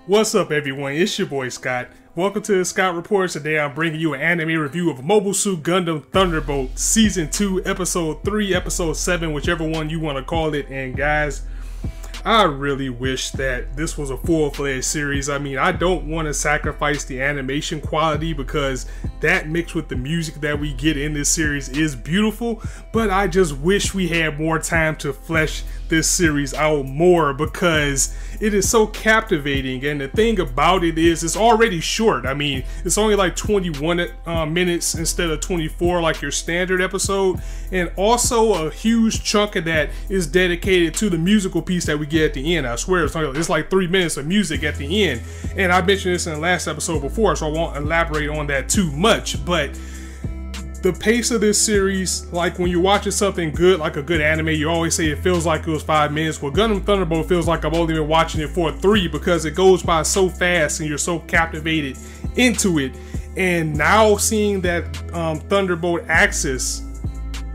What's up, everyone? It's your boy Scott. Welcome to the Scott Reports. Today I'm bringing you an anime review of Mobile Suit Gundam Thunderbolt Season 2, Episode 3, Episode 7, whichever one you want to call it. And guys, I really wish that this was a full-fledged series. I mean, I don't want to sacrifice the animation quality because that mixed with the music that we get in this series is beautiful, but I just wish we had more time to flesh this series out more because it is so captivating. And the thing about it is it's already short. I mean, it's only like 21 minutes instead of 24 like your standard episode, and also a huge chunk of that is dedicated to the musical piece that we get at the end. I swear it's like 3 minutes of music at the end, and I mentioned this in the last episode before, so I won't elaborate on that too much. But the pace of this series, like when you're watching something good, like a good anime, you always say it feels like it was 5 minutes. Well, Gundam Thunderbolt feels like I've only been watching it for 3 because it goes by so fast and you're so captivated into it. And now seeing that Thunderbolt Axis,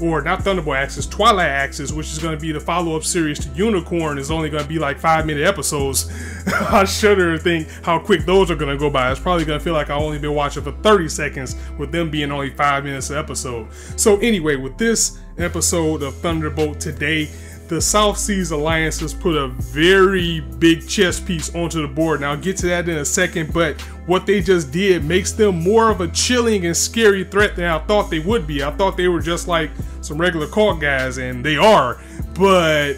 or not Thunderbolt Axis, Twilight Axis, which is going to be the follow-up series to Unicorn, is only going to be like 5-minute episodes. I shudder to think how quick those are going to go by. It's probably going to feel like I've only been watching for 30 seconds with them being only 5 minutes an episode. So anyway, with this episode of Thunderbolt today, the South Seas Alliance has put a very big chess piece onto the board. Now I'll get to that in a second, but what they just did makes them more of a chilling and scary threat than I thought they would be. I thought they were just like some regular cult guys, and they are, but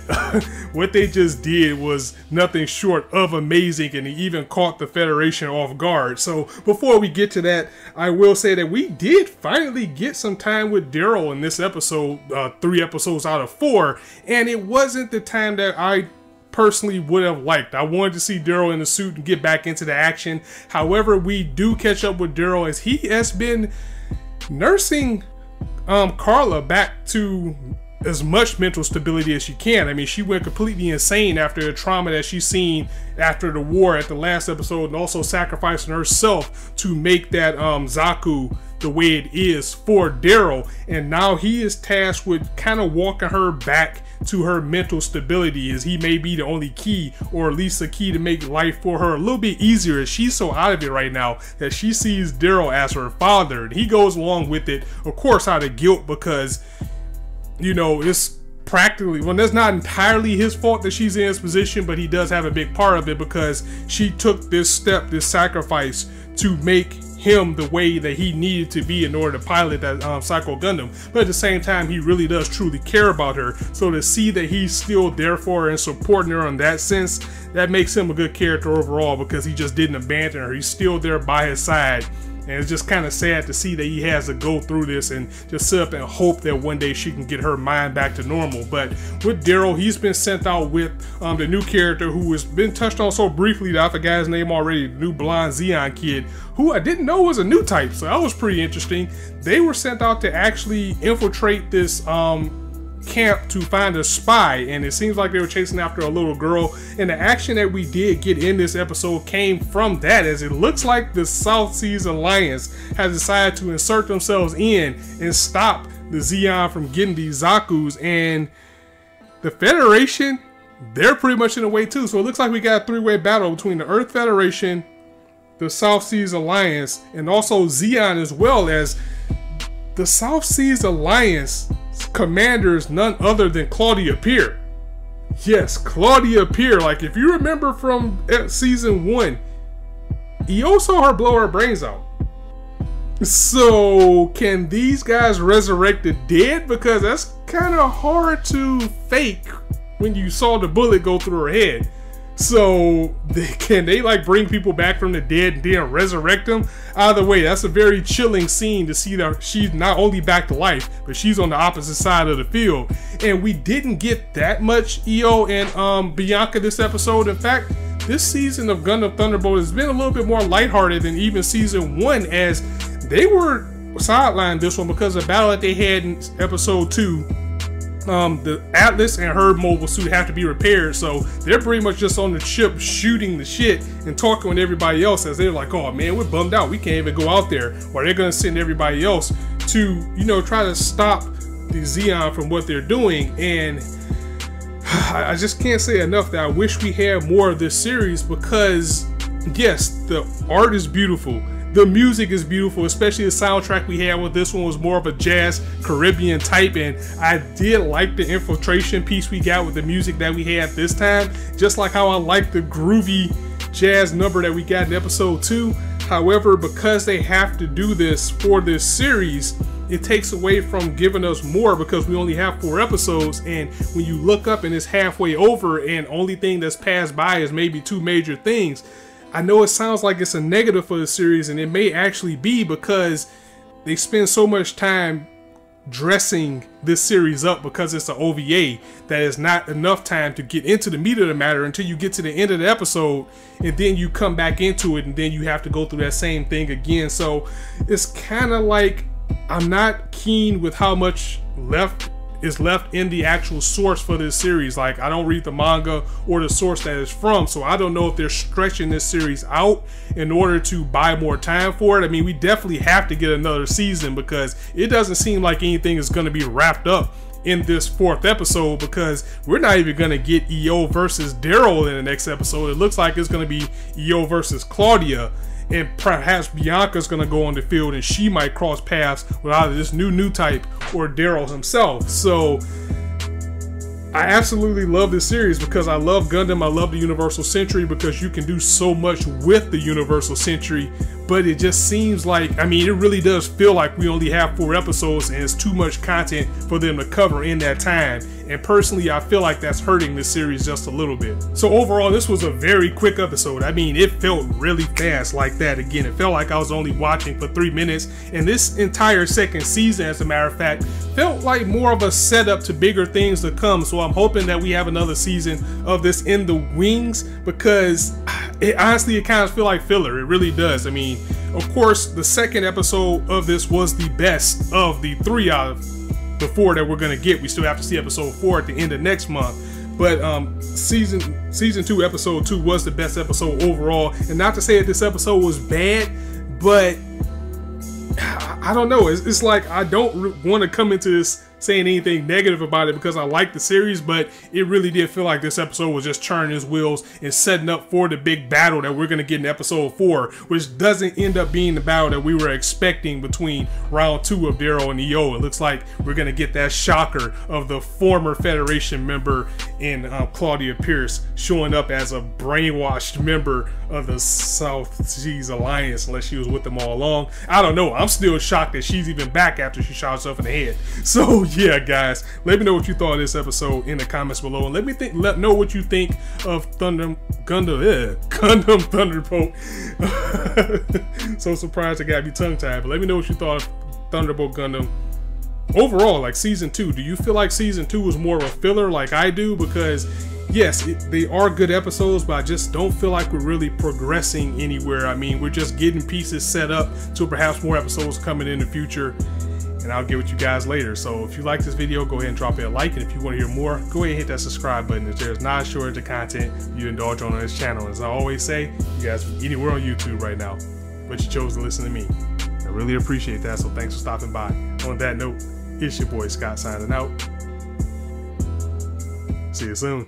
what they just did was nothing short of amazing, and it even caught the Federation off guard. So before we get to that, I will say that we did finally get some time with Daryl in this episode, 3 episodes out of 4, and it wasn't the time that I personally would have liked. I wanted to see Daryl in the suit and get back into the action. However, we do catch up with Daryl as he has been nursing Carla back to as much mental stability as she can. I mean, she went completely insane after the trauma that she's seen after the war at the last episode, and also sacrificing herself to make that Zaku the way it is for Daryl. And now he is tasked with kind of walking her back to her mental stability, as he may be the only key, or at least a key to make life for her a little bit easier, as she's so out of it right now that she sees Daryl as her father. And he goes along with it, of course, out of guilt, because, you know, it's practically, well, that's not entirely his fault that she's in his position, but he does have a big part of it because she took this step, this sacrifice, to make him the way that he needed to be in order to pilot that Psycho Gundam. But at the same time, he really does truly care about her. So to see that he's still there for her and supporting her in that sense, that makes him a good character overall, because he just didn't abandon her. He's still there by his side. And it's just kind of sad to see that he has to go through this and just sit up and hope that one day she can get her mind back to normal. But with Daryl, he's been sent out with the new character who has been touched on so briefly that I forgot his name already, the new blonde Zeon kid, who I didn't know was a new type. So that was pretty interesting. They were sent out to actually infiltrate this camp to find a spy, and it seems like they were chasing after a little girl. And the action that we did get in this episode came from that, as it looks like the South Seas Alliance has decided to insert themselves in and stop the Zeon from getting these Zakus, and the Federation, they're pretty much in the way too. So it looks like we got a 3-way battle between the Earth Federation, the South Seas Alliance, and also Zeon, as well as the South Seas Alliance commander is none other than Claudia Peer. Yes, Claudia Peer. Like, if you remember from season 1, Io saw her blow her brains out. So can these guys resurrect the dead? Because that's kind of hard to fake when you saw the bullet go through her head. So can they like bring people back from the dead and then resurrect them? Either way, that's a very chilling scene to see that she's not only back to life, but she's on the opposite side of the field. And we didn't get that much Io and Bianca this episode. In fact, this season of Gundam Thunderbolt has been a little bit more lighthearted than even season 1, as they were sidelined this one because of the battle that they had in episode 2. The Atlas and her mobile suit have to be repaired, so they're pretty much just on the ship shooting the shit and talking with everybody else, as they're like, oh man, we're bummed out, we can't even go out there. Or they're gonna send everybody else to, you know, try to stop the Zeon from what they're doing. And I just can't say enough that I wish we had more of this series, because yes, the art is beautiful. The music is beautiful, especially the soundtrack we had with this one was more of a jazz Caribbean type, and I did like the infiltration piece we got with the music that we had this time, just like how I like the groovy jazz number that we got in episode 2. However, because they have to do this for this series, it takes away from giving us more because we only have 4 episodes, and when you look up and it's halfway over and only thing that's passed by is maybe 2 major things, I know it sounds like it's a negative for the series, and it may actually be because they spend so much time dressing this series up because it's an OVA that is not enough time to get into the meat of the matter until you get to the end of the episode, and then you come back into it and then you have to go through that same thing again. So it's kind of like I'm not keen with how much is left in the actual source for this series. Like, I don't read the manga or the source that it's from, so I don't know if they're stretching this series out in order to buy more time for it. I mean, we definitely have to get another season because it doesn't seem like anything is going to be wrapped up in this 4th episode, because we're not even going to get EO versus Daryl in the next episode. It looks like it's going to be EO versus Claudia, and perhaps Bianca's gonna go on the field and she might cross paths with either this new type or Daryl himself. So I absolutely love this series because I love Gundam. I love the Universal Century because you can do so much with the Universal Century, but it just seems like, I mean, it really does feel like we only have 4 episodes and it's too much content for them to cover in that time. And personally, I feel like that's hurting this series just a little bit. So overall, this was a very quick episode. I mean, it felt really fast like that. Again, it felt like I was only watching for 3 minutes. And this entire 2nd season, as a matter of fact, felt like more of a setup to bigger things to come. So I'm hoping that we have another season of this in the wings, because it honestly, it kind of feels like filler. It really does. I mean, of course, the 2nd episode of this was the best of the 3 out of the 4 that we're gonna get. We still have to see episode 4 at the end of next month, but season 2 episode 2 was the best episode overall. And not to say that this episode was bad, but I don't know, it's like I don't want to come into this saying anything negative about it because I like the series, but it really did feel like this episode was just churning his wheels and setting up for the big battle that we're going to get in episode 4, which doesn't end up being the battle that we were expecting between round 2 of Daryl and EO. It looks like we're going to get that shocker of the former Federation member in Claudia Pierce showing up as a brainwashed member of the South Seas Alliance, unless she was with them all along. I don't know. I'm still shocked that she's even back after she shot herself in the head. So yeah, guys, let me know what you thought of this episode in the comments below, and let know what you think of Gundam Thunderbolt. So surprised I gotta be tongue-tied, but let me know what you thought of Thunderbolt Gundam overall, like season 2. Do you feel like season 2 was more of a filler like I do? Because yes, they are good episodes, but I just don't feel like we're really progressing anywhere. I mean, we're just getting pieces set up to perhaps more episodes coming in the future, and I'll get with you guys later. So if you like this video, go ahead and drop it a like, and if you want to hear more, go ahead and hit that subscribe button if there's not a shortage of content you indulge on this channel. As I always say, you guys are anywhere on YouTube right now, but you chose to listen to me. I really appreciate that, so thanks for stopping by. On that note, it's your boy Scott signing out. See you soon.